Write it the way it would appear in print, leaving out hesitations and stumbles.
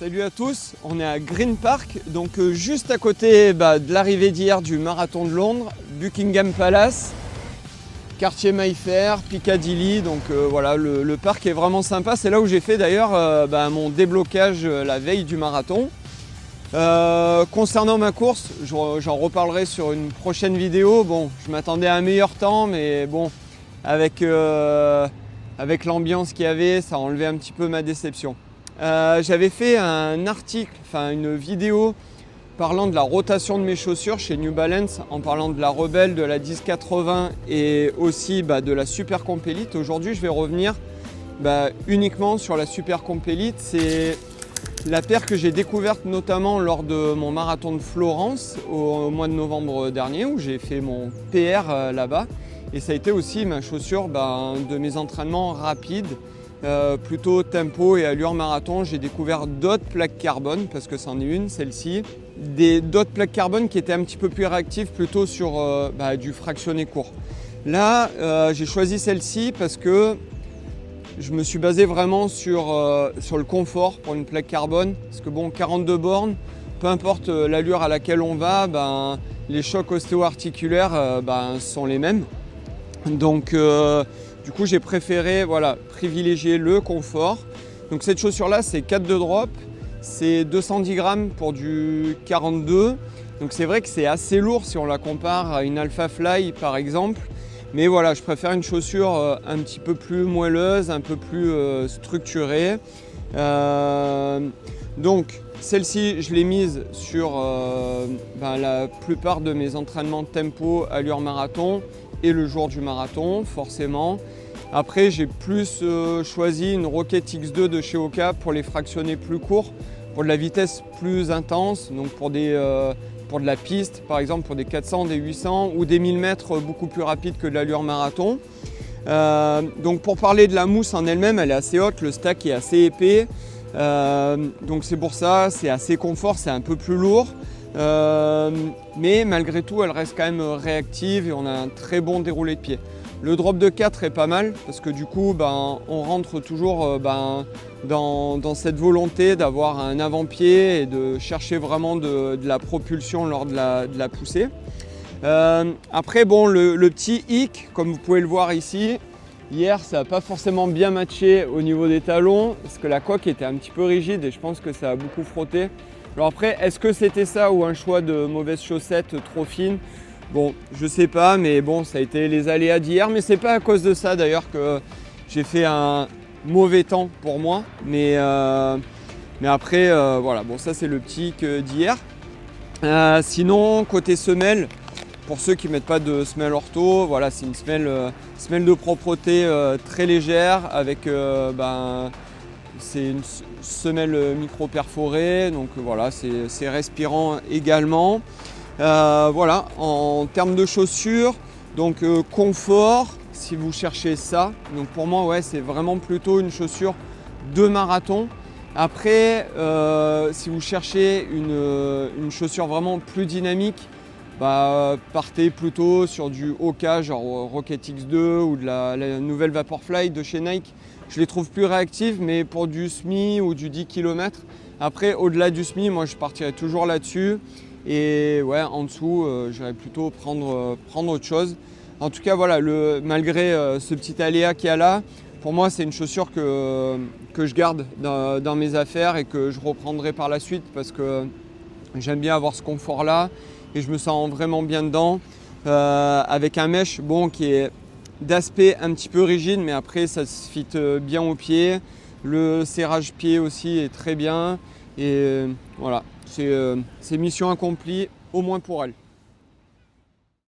Salut à tous, on est à Green Park, donc juste à côté de l'arrivée d'hier du marathon de Londres, Buckingham Palace, quartier Mayfair, Piccadilly, donc voilà, le parc est vraiment sympa. C'est là où j'ai fait d'ailleurs mon déblocage la veille du marathon. Concernant ma course, j'en reparlerai sur une prochaine vidéo. Bon, je m'attendais à un meilleur temps, mais bon, avec l'ambiance qu'il y avait, ça a enlevé un petit peu ma déception. J'avais fait un article, une vidéo parlant de la rotation de mes chaussures chez New Balance, en parlant de la Rebel, de la 1080 et aussi de la Super Comp Elite. Aujourd'hui, je vais revenir uniquement sur la Super Comp Elite. C'est la paire que j'ai découverte notamment lors de mon marathon de Florence au mois de novembre dernier, où j'ai fait mon PR là-bas. Et ça a été aussi ma chaussure de mes entraînements rapides. Plutôt tempo et allure marathon. J'ai découvert d'autres plaques carbone, parce que c'en est une, celle-ci. D'autres plaques carbone qui étaient un petit peu plus réactives, plutôt sur du fractionné court. Là, j'ai choisi celle-ci parce que je me suis basé vraiment sur le confort pour une plaque carbone. Parce que bon, 42 bornes, peu importe l'allure à laquelle on va, les chocs ostéo-articulaires sont les mêmes. Donc du coup, j'ai préféré privilégier le confort. Donc cette chaussure-là, c'est 4 de drop, c'est 210 grammes pour du 42. Donc c'est vrai que c'est assez lourd si on la compare à une Alpha Fly par exemple. Mais voilà, je préfère une chaussure un petit peu plus moelleuse, un peu plus structurée. Donc celle-ci, je l'ai mise sur la plupart de mes entraînements tempo, allure marathon et le jour du marathon, forcément. Après, j'ai plus choisi une Rocket X2 de chez Hoka pour les fractionnés plus courts, pour de la vitesse plus intense, donc pour de la piste, par exemple pour des 400, des 800 ou des 1000 mètres beaucoup plus rapides que de l'allure marathon. Donc pour parler de la mousse en elle-même, elle est assez haute, le stack est assez épais. Donc c'est pour ça, c'est assez confort, c'est un peu plus lourd. Mais malgré tout, elle reste quand même réactive et on a un très bon déroulé de pied. Le drop de 4 est pas mal parce que du coup, on rentre toujours dans cette volonté d'avoir un avant-pied et de chercher vraiment de la propulsion lors de la poussée. Après, bon, le petit hic, comme vous pouvez le voir ici, hier, ça n'a pas forcément bien matché au niveau des talons parce que la coque était un petit peu rigide et je pense que ça a beaucoup frotté. Alors après, est-ce que c'était ça ou un choix de mauvaises chaussettes trop fines? Bon, je sais pas, mais bon, ça a été les aléas d'hier. Mais c'est pas à cause de ça d'ailleurs que j'ai fait un mauvais temps pour moi. Mais après, voilà, bon, ça c'est le petit d'hier. Sinon, côté semelle, pour ceux qui ne mettent pas de semelle ortho, voilà, c'est une semelle de propreté très légère avec c'est une semelle micro-perforée, donc voilà, c'est respirant également. Voilà, en termes de chaussures, donc confort, si vous cherchez ça, donc pour moi, ouais, c'est vraiment plutôt une chaussure de marathon. Après, si vous cherchez une chaussure vraiment plus dynamique, partez plutôt sur du Hoka, genre Rocket X2 ou de la nouvelle Vaporfly de chez Nike. Je les trouve plus réactives, mais pour du semi ou du 10 km. Après, au-delà du semi, moi je partirais toujours là-dessus. Et ouais, en dessous, j'irais plutôt prendre autre chose. En tout cas, voilà, malgré ce petit aléa qu'il y a là, pour moi, c'est une chaussure que je garde dans mes affaires et que je reprendrai par la suite parce que j'aime bien avoir ce confort-là et je me sens vraiment bien dedans. Avec un mesh qui est d'aspect un petit peu rigide, mais après ça se fit bien au pied. Le serrage pied aussi est très bien et voilà, c'est mission accomplie au moins pour elle.